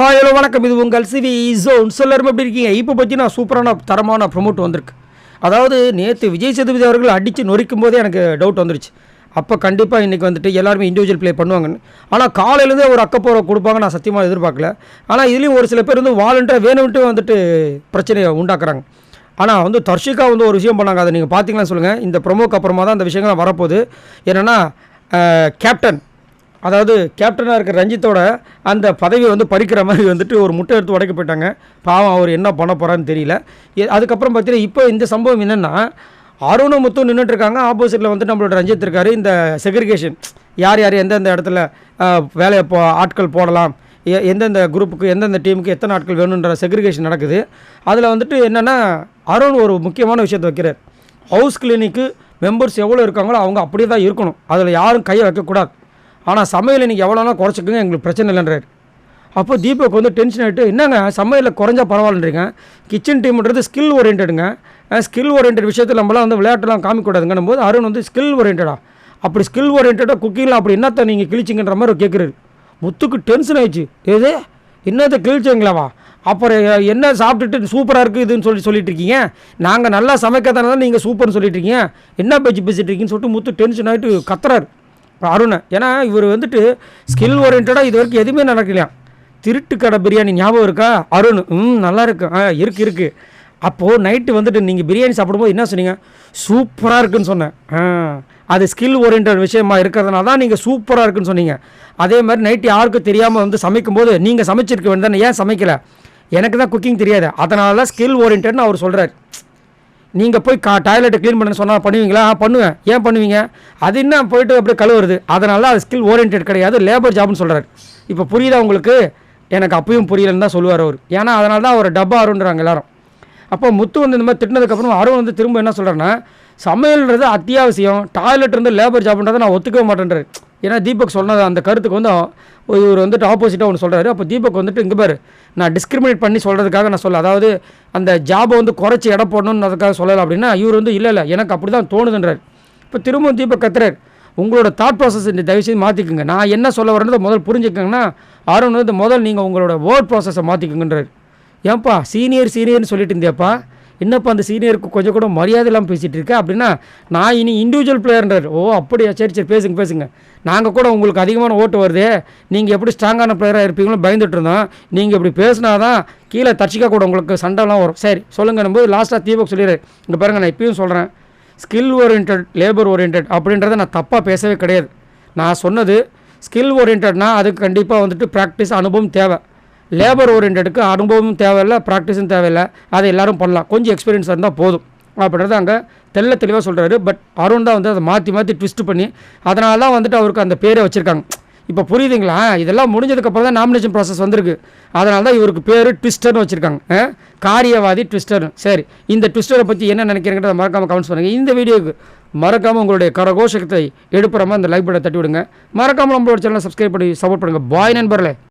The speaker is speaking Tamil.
ஹலோ வணக்கம். இது உங்கள் சிவி ஜோன். எல்லாரும் எப்படி இருக்கீங்க? இப்போ பார்த்தீங்கன்னா சூப்பரான தரமான ப்ரொமோட் வந்திருக்கு. அதாவது நேற்று விஜய் சேதுபதி அவர்கள் அடித்து நொறிக்கும் போதே எனக்கு டவுட் வந்துருச்சு. அப்போ கண்டிப்பாக இன்றைக்கி வந்துட்டு எல்லாருமே இண்டிவிஜுவல் ப்ளே பண்ணுவாங்கன்னு. ஆனால் காலையிலேருந்தே ஒரு அக்கப்போரை கொடுப்பாங்க, நான் சத்தியமாக எதிர்பார்க்கல. ஆனால் இதுலேயும் ஒரு சில பேர் வந்து வாலண்டராக வேணும்ட்டு வந்துட்டு பிரச்சனையை உண்டாக்குறாங்க. ஆனால் வந்து தர்ஷிகா வந்து ஒரு விஷயம் பண்ணாங்க, அதை நீங்கள் பார்த்தீங்களா சொல்லுங்கள். இந்த ப்ரொமோக்கு அப்புறமா தான் அந்த விஷயங்கள்லாம் வரப்போகுது. என்னென்னா கேப்டன், அதாவது கேப்டனாக இருக்கிற ரஞ்சித்தோட அந்த பதவியை வந்து பறிக்கிற மாதிரி வந்துட்டு ஒரு முட்டை எடுத்து உடைக்க போயிட்டாங்க. பாவம், அவர் என்ன பண்ண போகிறான்னு தெரியல. அதுக்கப்புறம் பார்த்தீங்கன்னா இப்போ இந்த சம்பவம் என்னென்னா, அருணும் முத்தும் நின்றுட்டுருக்காங்க. ஆப்போசிட்டில் வந்துட்டு நம்மளோட ரஞ்சித் இருக்கார். இந்த செக்ரிகேஷன், யார் யார் எந்தெந்த இடத்துல வேலையை ஆட்கள் போடலாம், எந்தெந்த குரூப்புக்கு எந்தெந்த டீமுக்கு எத்தனை ஆட்கள் வேணுன்ற செக்ரிகேஷன் நடக்குது. அதில் வந்துட்டு என்னென்னா, அருண் ஒரு முக்கியமான விஷயத்தை வைக்கிறார். ஹவுஸ் கிளினிக்கு மெம்பர்ஸ் எவ்வளோ இருக்காங்களோ அவங்க அப்படியே தான் இருக்கணும், அதில் யாரும் கையை வைக்கக்கூடாது. ஆனால் சமையல் இன்றைக்கி எவ்வளோனா குறைச்சிக்கோங்க, எங்களுக்கு பிரச்சனை இல்லைன்றார். அப்போ தீபக் வந்து டென்ஷன் ஆகிட்டு, என்னங்க சமையலில் குறைஞ்சா பரவாயில்லன்றீங்க, கிச்சன் டீம்ன்றது ஸ்கில் ஓரியன்டுங்க, ஸ்கில் ஓரியன்ட் விஷயத்தில் நம்மளாம் வந்து விளையாட்டுலாம் காமிக்கூடாதுங்கன்னும் போது அருண் வந்து ஸ்கில் ஓரியன்டா, அப்படி ஸ்கில் ஓரியன்டாக குக்கிங்கில் அப்படி என்னத்தை நீங்கள் கிழிச்சிங்கன்ற மாதிரி கேட்குறாரு. முத்துக்கு டென்ஷன் ஆயிடுச்சு. ஏதே என்னத்தை கிழிச்சிங்களாவா, அப்புறம் என்ன சாப்பிட்டுட்டு சூப்பராக இருக்குது இதுன்னு சொல்லிட்டு இருக்கீங்க, நாங்கள் நல்லா சமைக்கிறதான தான் நீங்கள் சூப்பர்னு சொல்லிட்டு இருக்கீங்க, என்ன பேச்சு பேசிட்டு இருக்கீங்கன்னு சொல்லிட்டு முத்து டென்ஷன் ஆகிட்டு கத்துறாரு அருணை. ஏன்னா இவர் வந்துட்டு ஸ்கில் ஓரியன்டாக இது வரைக்கும் எதுவுமே நடக்கலையா. திருட்டு கடை பிரியாணி ஞாபகம் இருக்கா அருண்? நல்லா இருக்கு, இருக்குது. அப்போது நைட்டு வந்துட்டு நீங்கள் பிரியாணி சாப்பிடும்போது என்ன சொன்னீங்க? சூப்பராக இருக்குன்னு சொன்னேன். அது ஸ்கில் ஓரியன்ட் விஷயமா இருக்கிறதுனால தான் நீங்கள் சூப்பராக இருக்குன்னு சொன்னீங்க. அதே மாதிரி நைட்டு யாருக்கும் தெரியாமல் வந்து சமைக்கும்போது நீங்கள் சமைச்சிருக்க வேண்டியதானே, ஏன் சமைக்கலை? எனக்கு தான் குக்கிங் தெரியாது, அதனால தான் ஸ்கில் ஓரியன்ட்னு அவர் சொல்கிறார். நீங்கள் போய் டாய்லெட்டை க்ளீன் பண்ண சொன்னால் பண்ணுவீங்களா? பண்ணுவேன். ஏன் பண்ணுவீங்க? அது என்ன போய்ட்டு அப்படியே கழுவுறது, அதனால அது ஸ்கில் ஓரியன்ட் கிடையாது, லேபர் ஜாப்னு சொல்கிறார். இப்போ புரியுதா உங்களுக்கு? எனக்கு அப்பயும் புரியலன்னு தான் சொல்லுவார் அவர். ஏன்னா அதனால தான் அவர் டப்பா அருண்றாங்க எல்லாரும். அப்போ முத்து வந்து இந்த மாதிரி திட்டினதுக்கப்புறம் அருண் வந்து திரும்ப என்ன சொல்கிறேன்னா, சமையல்ன்றது அத்தியாவசியம், டாய்லெட் இருந்து லேபர் ஜாப்ன்றதை நான் ஒத்துக்கவே மாட்டேன்றார். ஏன்னா தீபக் சொன்னது அந்த கருத்துக்கு வந்து இவர் வந்துட்டு ஆப்போசிட்டாக ஒன்று சொல்கிறாரு. அப்போ தீபக் வந்துட்டு இங்கே பாரு, நான் டிஸ்கிரிமினேட் பண்ணி சொல்கிறதுக்காக நான் சொல்ல, அதாவது அந்த ஜாபை வந்து குறைச்சி எடை போடணுன்னு அதுக்காக சொல்லலை அப்படின்னா, இவர் வந்து இல்லை எனக்கு அப்படி தான் தோணுதுன்றார். இப்போ திரும்பவும் தீபக் கத்துறார், உங்களோட தாட் ப்ராசஸ் இந்த தயவுசெய்து மாற்றிக்குங்க, நான் என்ன சொல்ல வரேன்றதை முதல் புரிஞ்சுக்கங்கன்னா ஆரோன் வந்து முதல் நீங்கள் உங்களோட வேர்ட் ப்ராசஸை மாற்றிக்குங்கன்றார். ஏன்ப்பா சீனியர்னு சொல்லிட்டு இருந்தியாப்பா, என்னப்பா அந்த சீனியருக்கு கொஞ்சம் கூட மரியாதை இல்லாமல் பேசிகிட்டு இருக்கேன் அப்படின்னா, நான் இனி இண்டிவிஜுவல் பிளேயர்ன்றார். ஓ அப்படியா, சரி பேசுங்க, நாங்கள் கூட உங்களுக்கு அதிகமான ஓட்டு வருது, நீங்கள் எப்படி ஸ்ட்ராங்கான பிளேயராக இருப்பீங்களோ பயந்துட்டு இருந்தோம், நீங்கள் இப்படி பேசினா தான் கீழே தர்ஷிகா கூட உங்களுக்கு சண்டைலாம் வரும், சரி சொல்லுங்கன்னும் போது லாஸ்ட்டாக தீபக் சொல்லிடுறேன், இங்கே பாருங்கள் நான் இப்பயும் சொல்கிறேன், ஸ்கில் ஓரியன்ட் லேபர் ஓரியன்ட் அப்படின்றத நான் தப்பாக பேசவே கிடையாது. நான் சொன்னது ஸ்கில் ஓரியன்ட்னா அதுக்கு கண்டிப்பாக வந்துட்டு ப்ராக்டிஸ் அனுபவம் தேவை, லேபர் ஓரியன்டுக்கு அனுபவமும் தேவையில்லை, ப்ராக்டிஸும் தேவையில்லை, அதை எல்லோரும் பண்ணலாம், கொஞ்சம் எக்ஸ்பீரியன்ஸ் இருந்தால் போதும் அப்படின்றது அங்கே தெளிவாக சொல்கிறாரு. பட் அருண் தான் வந்து அதை மாற்றி ட்விஸ்ட் பண்ணி அதனால தான் வந்துட்டு அவருக்கு அந்த பேரை வச்சுருக்காங்க. இப்போ புரியுதுங்களா? இதெல்லாம் முடிஞ்சதுக்கப்புறம் தான் நாமினேஷன் ப்ராசஸ் வந்திருக்கு, அதனால தான் இவருக்கு பேர் ட்விஸ்டர்னு வச்சுருக்காங்க, காரியவாதி ட்விஸ்டர்னு. சரி, இந்த ட்விஸ்டரை பற்றி என்ன நினைக்கிறீங்கிறத மறக்காமல் கமெண்ட்ஸ் பண்ணுங்கள். இந்த வீடியோவுக்கு மறக்காமல் உங்களுடைய கரகோஷத்தை எடுப்புறமா அந்த லைக் பட்டனை தட்டி விடுங்க. மறக்காமல் நம்மளோட சேனலை சப்ஸ்கிரைப் பண்ணி சப்போர்ட் பண்ணுங்கள். பாய் நண்பர்களே.